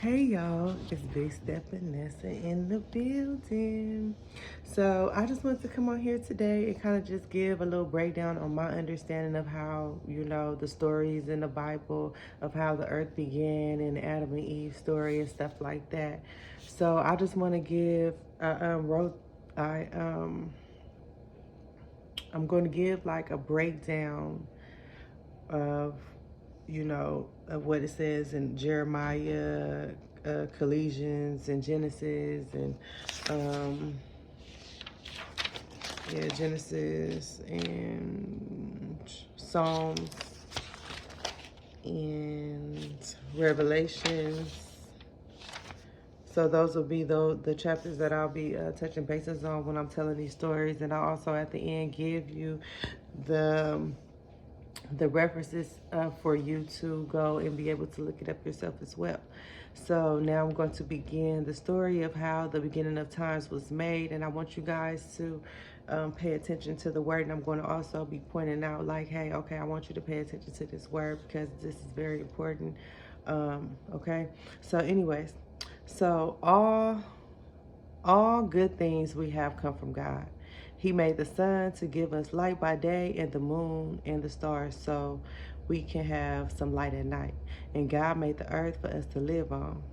Hey y'all, it's Big Step Vanessa in the building. So I just wanted to come on here today and kind of just give a little breakdown on my understanding of how, the stories in the Bible of how the earth began and the Adam and Eve story and stuff like that. So I just want to give, I'm going to give like a breakdown of of what it says in Jeremiah, Colossians, and Genesis, and Genesis and Psalms and Revelations. So those will be the chapters that I'll be touching bases on when I'm telling these stories, and I'll also at the end give you the references for you to go and be able to look it up yourself as well. So now I'm going to begin the story of how the beginning of times was made, and I want you guys to pay attention to the word, and I'm going to also be pointing out like, hey, okay, I want you to pay attention to this word because this is very important. Okay, so anyways, so all good things we have come from God. He made the sun to give us light by day and the moon and the stars so we can have some light at night. And God made the earth for us to live on.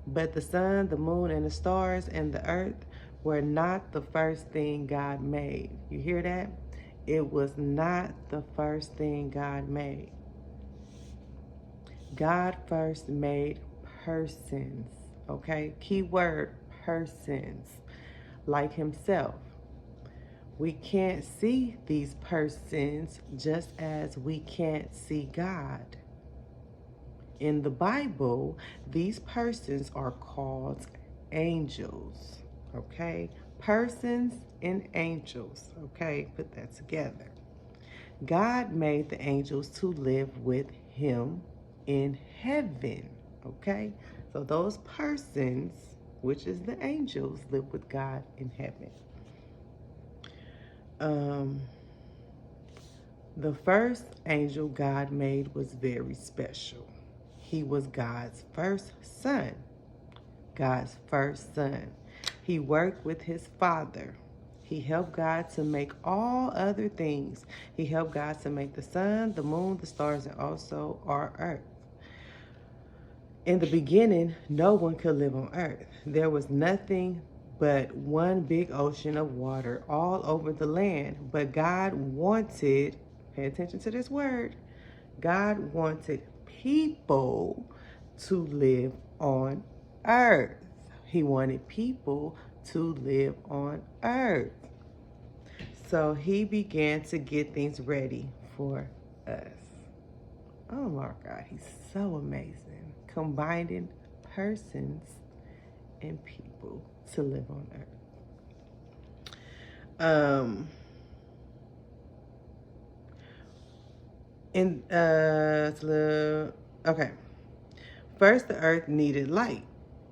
But the sun, the moon, and the stars and the earth were not the first thing God made. You hear that? It was not the first thing God made. God first made persons, okay? Keyword, persons, like himself. We can't see these persons just as we can't see God. In the Bible, these persons are called angels, okay? Persons and angels, okay? Put that together. God made the angels to live with him in heaven, okay? So those persons, which is the angels, live with God in heaven. The first angel God made was very special. He was God's first son. God's first son. He worked with his father. He helped God to make all other things. He helped God to make the sun, the moon, the stars, and also our earth. In the beginning, no one could live on earth. There was nothing but one big ocean of water all over the land. But God wanted, pay attention to this word, God wanted people to live on earth. He wanted people to live on earth. So he began to get things ready for us. Oh my God, he's so amazing. Combining persons and people to live on earth. Okay. First, the earth needed light.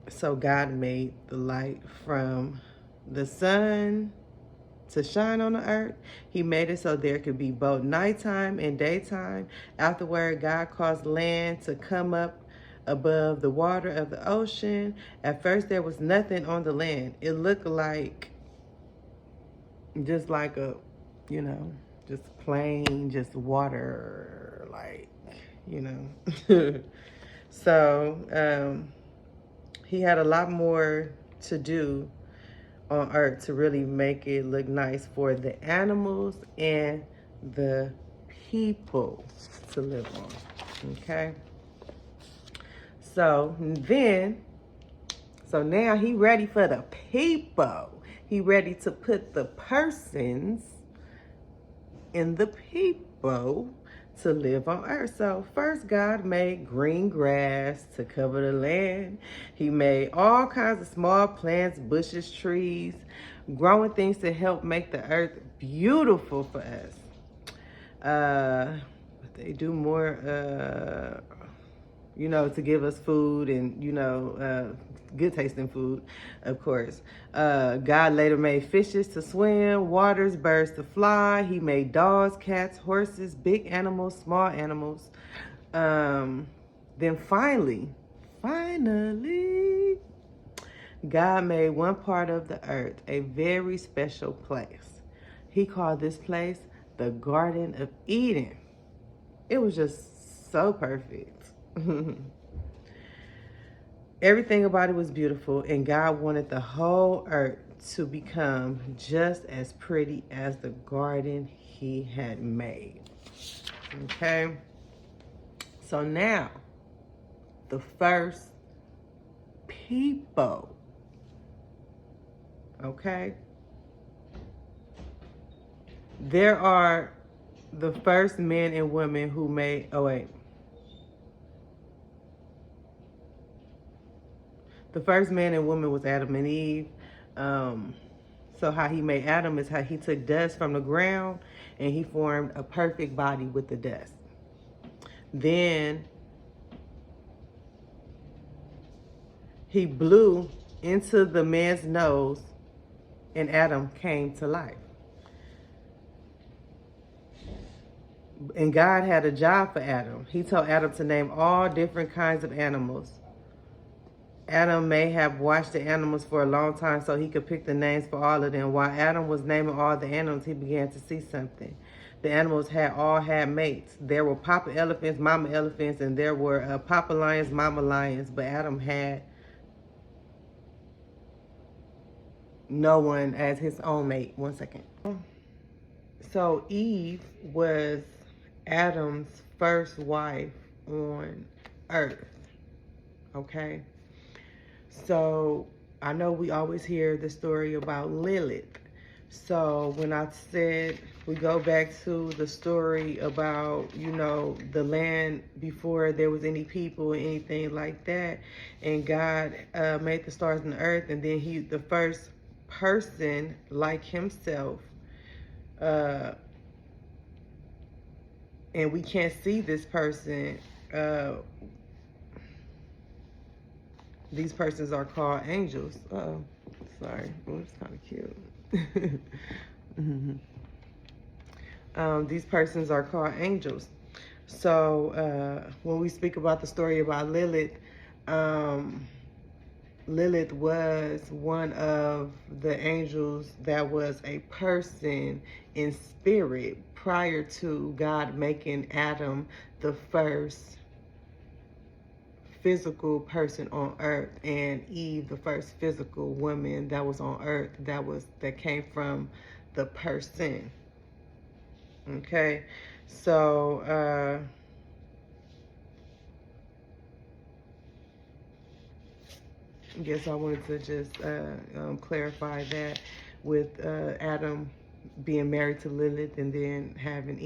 So God made the light from the sun to shine on the earth. He made it so there could be both nighttime and daytime. Afterward, God caused land to come up above the water of the ocean. At first, there was nothing on the land. It looked like just like just plain, just water, So, he had a lot more to do on earth to really make it look nice for the animals and the people to live on. Okay. So now he ready for the people. He ready to put the persons in the people to live on earth. So first, God made green grass to cover the land. He made all kinds of small plants, bushes, trees, growing things to help make the earth beautiful for us. They do more, to give us food and, good tasting food, of course. God later made fishes to swim, waters, birds to fly. He made dogs, cats, horses, big animals, small animals. Then finally, finally, God made one part of the earth a very special place. He called this place the Garden of Eden. It was just so perfect. Everything about it was beautiful, and God wanted the whole earth to become just as pretty as the garden he had made. Okay? So now, the first people, okay? There are the first men and women who made, the first man and woman was Adam and Eve. So how he made Adam is how he took dust from the ground and he formed a perfect body with the dust. Then he blew into the man's nose and Adam came to life. And God had a job for Adam. He told Adam to name all different kinds of animals. Adam may have watched the animals for a long time so he could pick the names for all of them. While Adam was naming all the animals, he began to see something. The animals all had mates. There were papa elephants, mama elephants, and there were papa lions, mama lions. But Adam had no one as his own mate. 1 second. So Eve was Adam's first wife on earth. Okay? So I know we always hear the story about Lilith. So when I said we go back to the story about, the land before there was any people or anything like that, and God made the stars and the earth, and then the first person like himself, and we can't see this person, these persons are called angels. Sorry. Oh, it's kind of cute. These persons are called angels. So when we speak about the story about Lilith, Lilith was one of the angels that was a person in spirit prior to God making Adam the first physical person on earth, and Eve the first physical woman that was on earth that came from the person. Okay, so I guess I wanted to just clarify that with Adam being married to Lilith and then having